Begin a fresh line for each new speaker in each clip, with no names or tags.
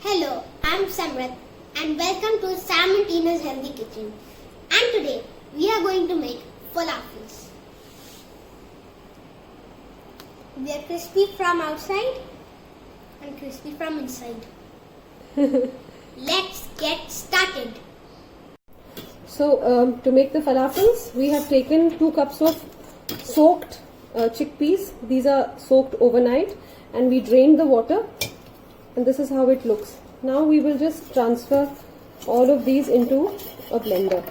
Hello, I'm Samrat and welcome to Sam and Tina's Healthy Kitchen. And today we are going to make falafels. They are crispy from outside and crispy from inside. Let's get started.
So to make the falafels, we have taken 2 cups of soaked chickpeas. These are soaked overnight and we drained the water, and this is how it looks. Now we will just transfer all of these into a blender.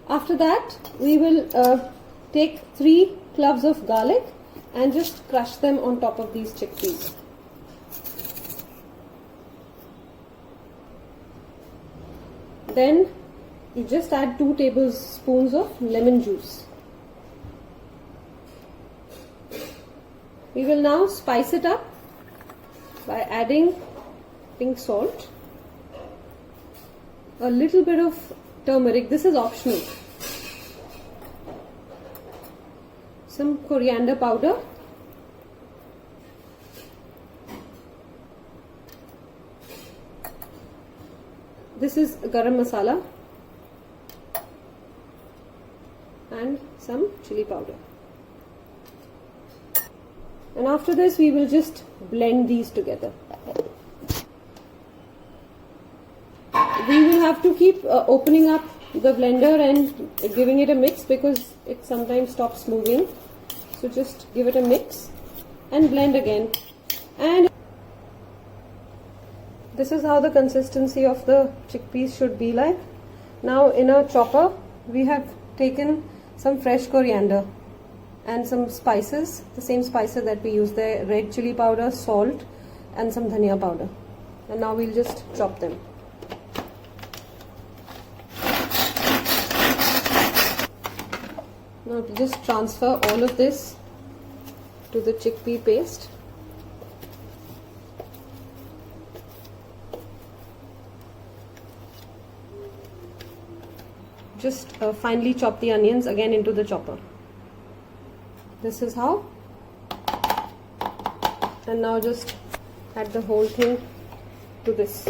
After that, we will take 3 cloves of garlic and just crush them on top of these chickpeas. Then you just add 2 tablespoons of lemon juice. We will now spice it up by adding pink salt, a little bit of turmeric, this is optional, some coriander powder, this is garam masala, and some chili powder. And after this we will just blend these together. We will have to keep opening up the blender and giving it a mix because it sometimes stops moving. So just give it a mix and blend again. And this is how the consistency of the chickpeas should be like. Now in a chopper we have taken some fresh coriander and some spices, the same spices that we use there, red chili powder, salt and some dhania powder. And now we'll just chop them. Now just transfer all of this to the chickpea paste. Just finely chop the onions again into the chopper. This is how. And now just add the whole thing to this.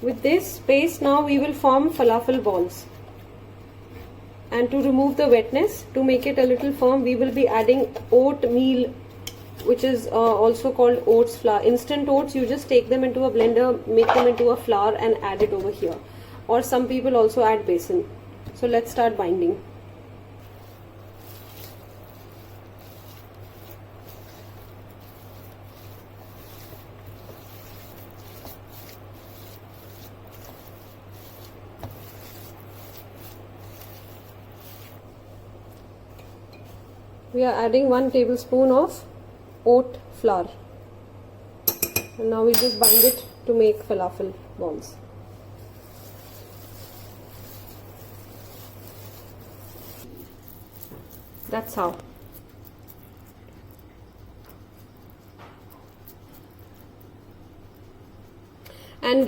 With this paste now we will form falafel balls. And to remove the wetness, to make it a little firm, we will be adding oatmeal, which is also called oats flour. Instant oats, you just take them into a blender, make them into a flour and add it over here. Or some people also add besan. So let's start binding. We are adding 1 tablespoon of oat flour. And now we just bind it to make falafel balls. That's how. And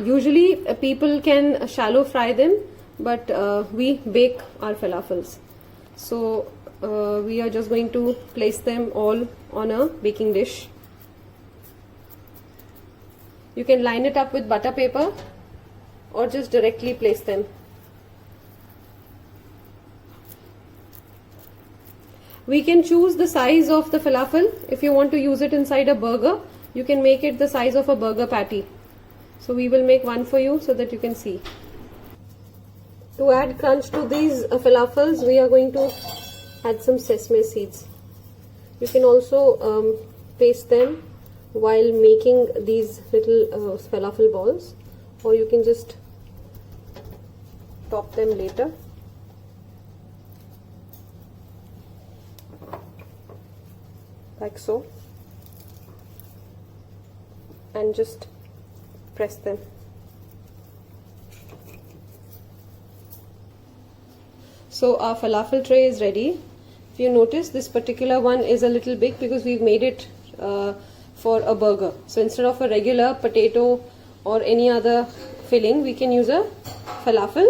usually people can shallow fry them, but we bake our falafels. So we are just going to place them all on a baking dish. You can line it up with butter paper or just directly place them. We can choose the size of the falafel. If you want to use it inside a burger, you can make it the size of a burger patty. So we will make one for you so that you can see. To add crunch to these falafels, we are going to add some sesame seeds. You can also paste them while making these little falafel balls, or you can just top them later. Like so, and just press them. So our falafel tray is ready. If you notice, this particular one is a little big because we've made it for a burger. So instead of a regular potato or any other filling, we can use a falafel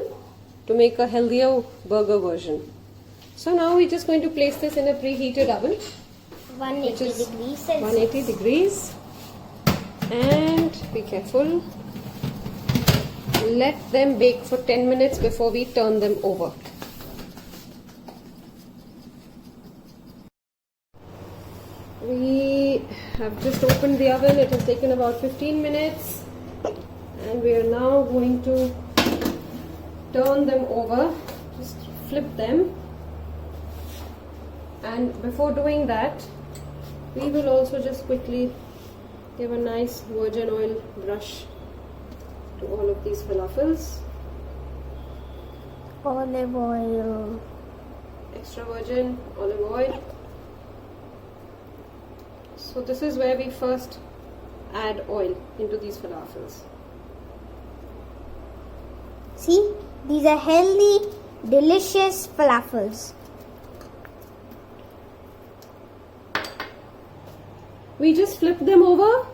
to make a healthier burger version. So now we're just going to place this in a preheated oven,
180
which is
degrees Celsius.
180 degrees. And be careful. Let them bake for 10 minutes before we turn them over. We have just opened the oven. It has taken about 15 minutes. And we are now going to turn them over. Just flip them. And before doing that, we will also just quickly give a nice virgin oil brush to all of these falafels.
Olive oil.
Extra virgin olive oil. So this is where we first add oil into these falafels.
See, these are healthy, delicious falafels.
We just flipped them over,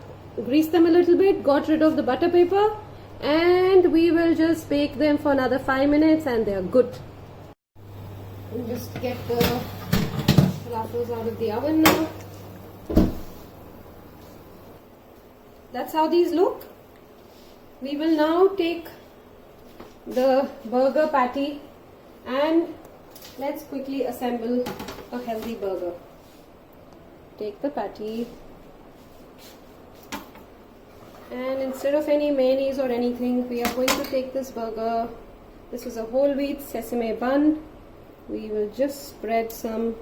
greased them a little bit, got rid of the butter paper, and we will just bake them for another 5 minutes and they are good. We'll just get the falafels out of the oven now. That's how these look. We will now take the burger patty and let's quickly assemble a healthy burger. Take the patty and instead of any mayonnaise or anything, we are going to take this burger. This is a whole wheat sesame bun. We will just spread some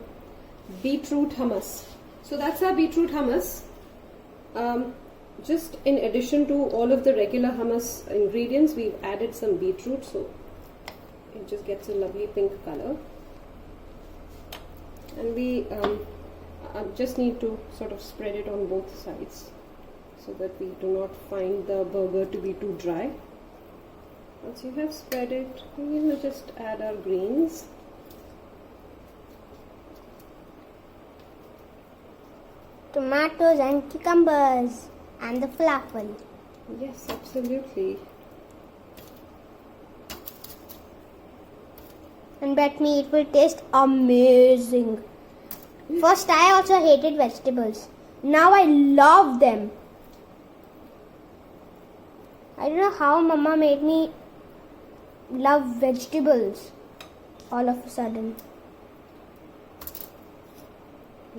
beetroot hummus. So that's our beetroot hummus. Just in addition to all of the regular hummus ingredients, we've added some beetroot, so it just gets a lovely pink color. And we just need to sort of spread it on both sides so that we do not find the burger to be too dry. Once you have spread it, we will just add our greens.
Tomatoes and cucumbers. And the falafel.
Yes, absolutely.
And bet me it will taste amazing. First I also hated vegetables. Now I love them. I don't know how Mama made me love vegetables all of a sudden.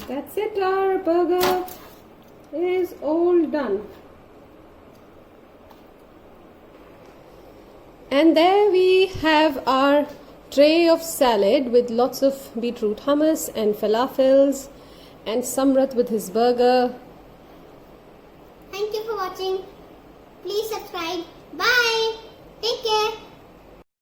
That's it, our burger is all done. And there we have our tray of salad with lots of beetroot hummus and falafels and Samrat with his burger.
Thank you for watching. Please subscribe. Bye. Take care.